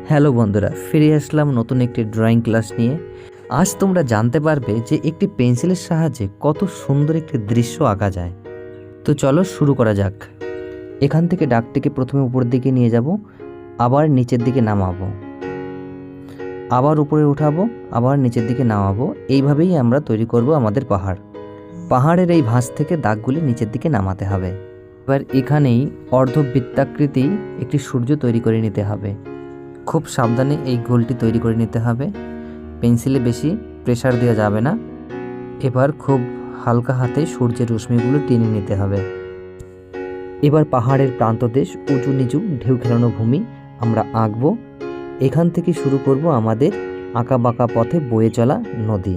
Hello বন্ধুরা, ফিরে আসলাম নতুন একটি ড্রয়িং ক্লাস নিয়ে। আজ তোমরা জানতে পারবে যে একটি পেন্সিলের সাহায্যে কত সুন্দর একটি দৃশ্য আঁকা যায়। তো চলো শুরু করা যাক। এখান থেকে দাগটিকে প্রথমে উপরের দিকে নিয়ে যাব, আবার নিচের দিকে নামাবো, আবার উপরে উঠাবো, আবার নিচের দিকে নামাবো। এইভাবেই আমরা তৈরি করব আমাদের পাহাড়। পাহাড়ের এই ভাঁজ থেকে দাগগুলি নিচের দিকে নামাতে হবে। এবার এখানেই অর্ধবৃত্তাকৃতি একটি সূর্য তৈরি করে নিতে হবে। খুব সাবধানে এই গোলটি তৈরি করে নিতে হবে। পেন্সিলে বেশি প্রেসার দেওয়া যাবে না। এবার খুব হালকা হাতে সূর্যের রশ্মিগুলো টেনে নিতে হবে। এবার পাহাড়ের প্রান্তদেশ, উঁচু নিচু ঢেউ খেলানো ভূমি আমরা আঁকবো। এখান থেকে শুরু করব আমাদের আঁকা বাঁকা পথে বয়ে চলা নদী।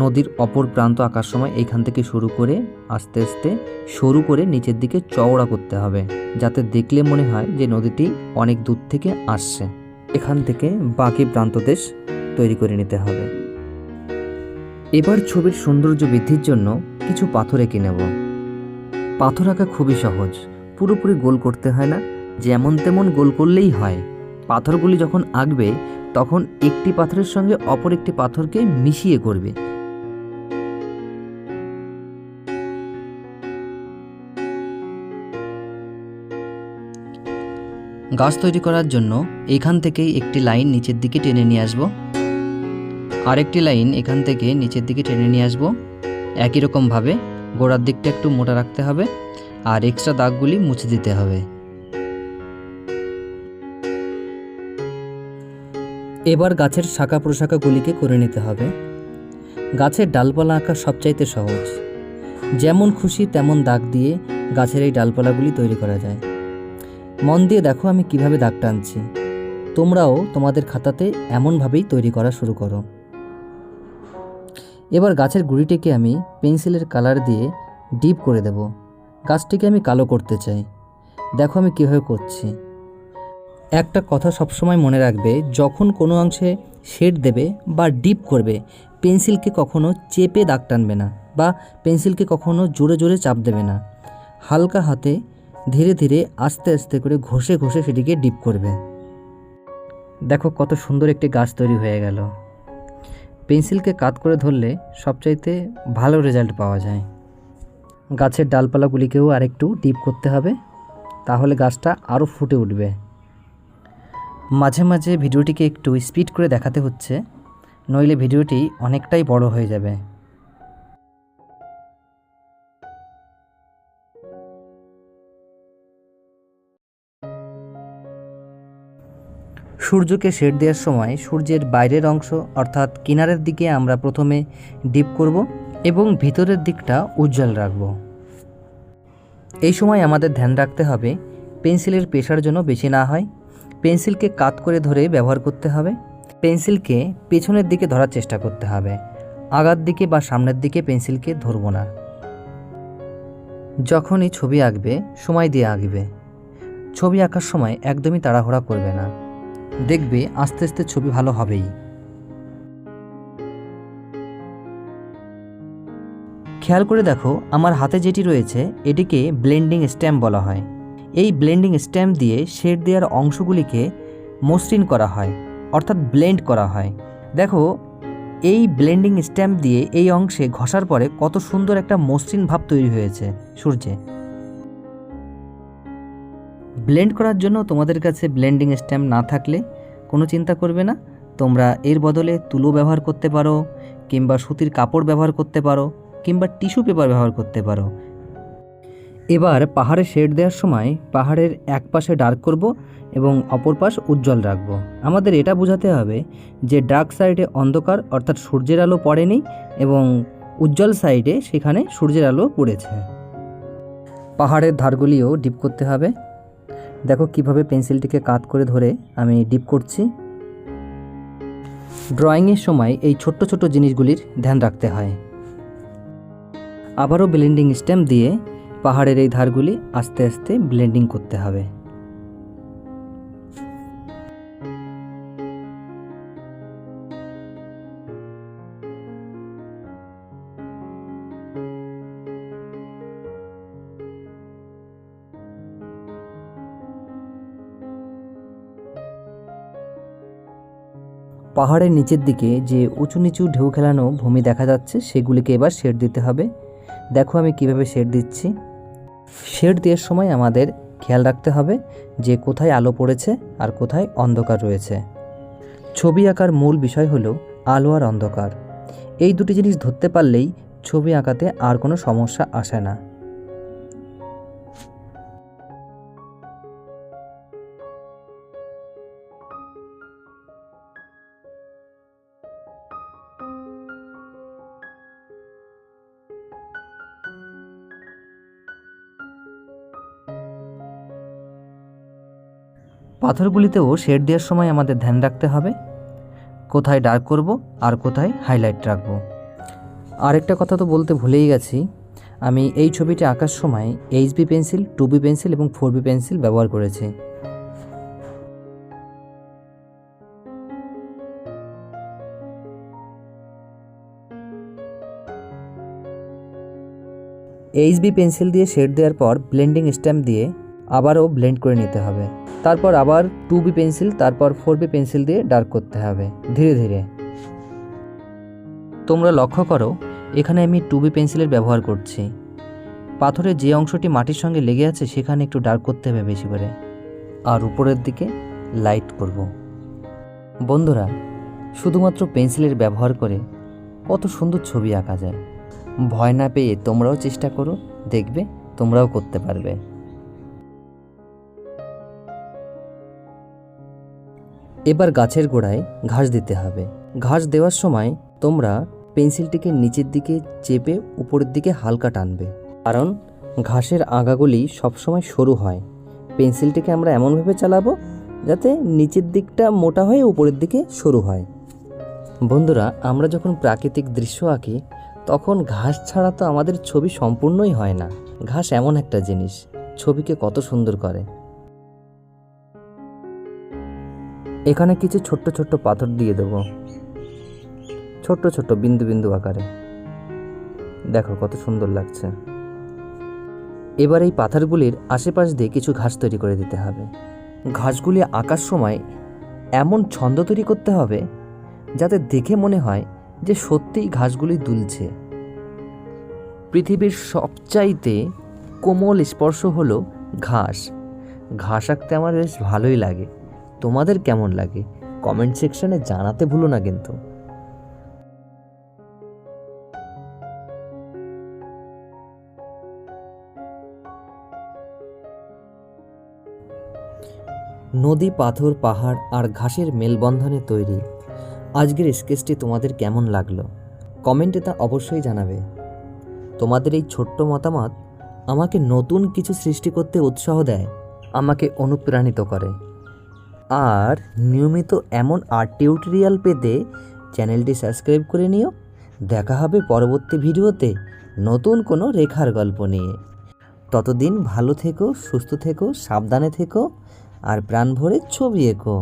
নদীর অপর প্রান্ত আঁকার সময় এইখান থেকে শুরু করে আস্তে আস্তে সরু করে নিচের দিকে চওড়া করতে হবে, যাতে দেখলে মনে হয় যে নদীটি অনেক দূর থেকে আসছে। এখান থেকে বাকি প্রান্তদেশ তৈরি করে নিতে হবে। এবার ছবির সৌন্দর্য বৃদ্ধির জন্য কিছু পাথর এঁকে নেব। পাথর আঁকা খুবই সহজ, পুরোপুরি গোল করতে হয় না, যেমন তেমন গোল করলেই হয়। পাথরগুলি যখন আঁকবে তখন একটি পাথরের সঙ্গে অপর একটি পাথরকে মিশিয়ে করবে। গাছ তৈরি করার জন্য এখান থেকেই একটি লাইন নিচের দিকে টেনে নিয়ে আসব, আরেকটি লাইন এখান থেকে নিচের দিকে টেনে নিয়ে আসব। একই রকমভাবে গোড়ার দিকটা একটু মোটা রাখতে হবে আর এক্সট্রা দাগগুলি মুছে দিতে হবে। এবার গাছের শাখা প্রশাখাগুলিকে করে নিতে হবে। গাছের ডালপালা আঁকা সবচাইতে সহজ। যেমন খুশি তেমন দাগ দিয়ে গাছের এই ডালপালাগুলি তৈরি করা যায়। মন দিয়ে দেখো আমি কিভাবে দাগ টানছি। তোমরাও তোমাদের খাতাতে এমনভাবেই তৈরি করা শুরু করো। এবার গাছের গুঁড়িটিকে আমি পেন্সিলের কালার দিয়ে ডিপ করে দেব। গাছটিকে আমি কালো করতে চাই। দেখো আমি কীভাবে করছি। একটা কথা সবসময় মনে রাখবে, যখন কোনো অংশে শেড দেবে বা ডিপ করবে, পেন্সিলকে কখনো চেপে দাগ টানবে না বা পেন্সিলকে কখনো জোরে জোরে চাপ দেবে না। হালকা হাতে ধীরে ধীরে আস্তে আস্তে করে ঘষে ঘষে সেটিকে ডিপ করবে। দেখো কত সুন্দর একটি গাছ তৈরি হয়ে গেল। পেন্সিলকে কাত করে ধরলে সবচাইতে ভালো রেজাল্ট পাওয়া যায়। গাছের ডালপালাগুলিকেও আরেকটু ডিপ করতে হবে, তাহলে গাছটা আরও ফুটে উঠবে। মাঝে মাঝে ভিডিওটিকে একটু স্পিড করে দেখাতে হচ্ছে, নইলে ভিডিওটি অনেকটাই বড় হয়ে যাবে। সূর্যকে শেড দেওয়ার সময় সূর্যের বাইরের অংশ অর্থাৎ কিনারের দিকে আমরা প্রথমে ডিপ করব এবং ভিতরের দিকটা উজ্জ্বল রাখব। এই সময় আমাদের ধ্যান রাখতে হবে পেন্সিলের প্রেসার যেন বেশি না হয়। পেন্সিলকে কাত করে ধরে ব্যবহার করতে হবে। পেন্সিলকে পেছনের দিকে ধরার চেষ্টা করতে হবে, আগার দিকে বা সামনের দিকে পেন্সিলকে ধরব না। যখনই ছবি আঁকবে সময় দিয়ে আঁকবে। ছবি আঁকার সময় একদমই তাড়াহুড়া করবে না, দেখবে আস্তে আস্তে ছবি ভালো হবেই। খেয়াল করে দেখো আমার হাতে যেটি রয়েছে এটিকে ব্লেন্ডিং স্ট্যাম্প বলা হয়। এই ব্লেন্ডিং স্ট্যাম্প দিয়ে শেড দেওয়ার অংশগুলিকে মসৃণ করা হয়, অর্থাৎ ব্লেন্ড করা হয়। দেখো এই ব্লেন্ডিং স্ট্যাম্প দিয়ে এই অংশে ঘষার পরে কত সুন্দর একটা মসৃণ ভাব তৈরি হয়েছে সূর্যে। ব্লেন্ড করার জন্য তোমাদের কাছে ব্লেন্ডিং স্ট্যাম্প না থাকলে কোনো চিন্তা করবে না, তোমরা এর বদলে তুলো ব্যবহার করতে পারো, কিংবা সুতির কাপড় ব্যবহার করতে পারো, কিংবা টিস্যু পেপার ব্যবহার করতে পারো। এবার পাহাড়ে শেড দেওয়ার সময় পাহাড়ের এক পাশে ডার্ক করব এবং অপর পাশ উজ্জ্বল রাখব। আমাদের এটা বোঝাতে হবে যে ডার্ক সাইডে অন্ধকার অর্থাৎ সূর্যের আলো পড়েনি এবং উজ্জ্বল সাইডে সেখানে সূর্যের আলো পড়েছে। পাহাড়ের ধারগুলিও ডিপ করতে হবে। দেখো কিভাবে পেন্সিলটিকে কাত করে ধরে আমি ডিপ করছি। ড্রয়িংয়ের সময় এই ছোট্ট ছোট্ট জিনিসগুলির ধ্যান রাখতে হয়। আবারও ব্লেন্ডিং স্ট্যাম্প দিয়ে পাহাড়ের এই ধারগুলি আস্তে আস্তে ব্লেন্ডিং করতে হবে। পাহাড়ের নিচের দিকে যে উঁচু নিচু ঢেউ খেলানো ভূমি দেখা যাচ্ছে সেগুলিকে এবার শেড দিতে হবে। দেখো আমি কিভাবে শেড দিচ্ছি। শেড দেওয়ার সময় আমাদের খেয়াল রাখতে হবে যে কোথায় আলো পড়েছে আর কোথায় অন্ধকার রয়েছে। ছবি আঁকার মূল বিষয় হলো আলো আর অন্ধকার। এই দুটি জিনিস ধরতে পারলেই ছবি আঁকাতে আর কোনো সমস্যা আসে না। পাথরগুলিতেও শেড দেওয়ার সময় আমাদের ধ্যান রাখতে হবে কোথায় ডার্ক করব আর কোথায় হাইলাইট রাখবো। আরেকটা কথা তো বলতে ভুলেই গেছি, আমি এই ছবিটি আঁকার সময় HB পেন্সিল, 2B পেন্সিল এবং 4B পেন্সিল ব্যবহার করেছি। HB পেন্সিল দিয়ে শেড দেওয়ার পর ব্লেন্ডিং স্ট্যাম্প দিয়ে আবারও ব্লেন্ড করে নিতে হবে। তারপর আবার 2B পেন্সিল, তারপর 4B পেন্সিল দিয়ে ডার্ক করতে হবে ধীরে ধীরে। তোমরা লক্ষ্য করো এখানে আমি 2B পেন্সিলের ব্যবহার করছি। পাথরের যে অংশটি মাটির সঙ্গে লেগে আছে সেখানে একটু ডার্ক করতে হবে বেশি করে, আর উপরের দিকে লাইট করব। বন্ধুরা, শুধুমাত্র পেন্সিলের ব্যবহার করে কত সুন্দর ছবি আঁকা যায়। ভয় না পেয়ে তোমরাও চেষ্টা করো, দেখবে তোমরাও করতে পারবে। এবার গাছের গোড়ায় ঘাস দিতে হবে। ঘাস দেওয়ার সময় তোমরা পেন্সিলটিকে নিচের দিকে চেপে উপরের দিকে হালকা টানবে, কারণ ঘাসের আগাগুলি সবসময় সরু হয়। পেন্সিলটিকে আমরা এমনভাবে চালাবো যাতে নিচের দিকটা মোটা হয়ে উপরের দিকে সরু হয়। বন্ধুরা, আমরা যখন প্রাকৃতিক দৃশ্য আঁকি তখন ঘাস ছাড়া তো আমাদের ছবি সম্পূর্ণই হয় না। ঘাস এমন একটা জিনিস ছবিকে কত সুন্দর করে। এখানে কিছু ছোট্ট ছোট্ট পাথর দিয়ে দেব, ছোট্ট ছোট্ট বিন্দু বিন্দু আকারে। দেখো কত সুন্দর লাগছে। এবার এই পাথরগুলির আশেপাশ দিয়ে কিছু ঘাস তৈরি করে দিতে হবে। ঘাসগুলি আঁকার সময় এমন ছন্দ তৈরি করতে হবে যাতে দেখে মনে হয় যে সত্যিই ঘাসগুলি দুলছে। পৃথিবীর সবচাইতে কোমল স্পর্শ হলো ঘাস। ঘাস আঁকতে আমার বেশ ভালোই লাগে। তোমাদের কেমন লাগে কমেন্ট সেকশনে জানাতে ভুলো না কিন্তু। নদী, পাথর, পাহাড় আর ঘাসের মেলবন্ধনে তৈরি আজকের স্কেচটি তোমাদের কেমন লাগলো কমেন্টে তা অবশ্যই জানাবে। তোমাদের এই ছোট্ট মতামত আমাকে নতুন কিছু সৃষ্টি করতে উৎসাহ দেয়, আমাকে অনুপ্রাণিত করে। আর নিয়মিত এমন আর্ট টিউটোরিয়াল পেতে চ্যানেলটি সাবস্ক্রাইব করে নিও। দেখা হবে পরবর্তী ভিডিওতে নতুন কোনো রেখার গল্প নিয়ে। ততদিন ভালো থেকো, সুস্থ থেকো, সাবধানে থেকো আর প্রাণ ভরে ছবি এঁকো।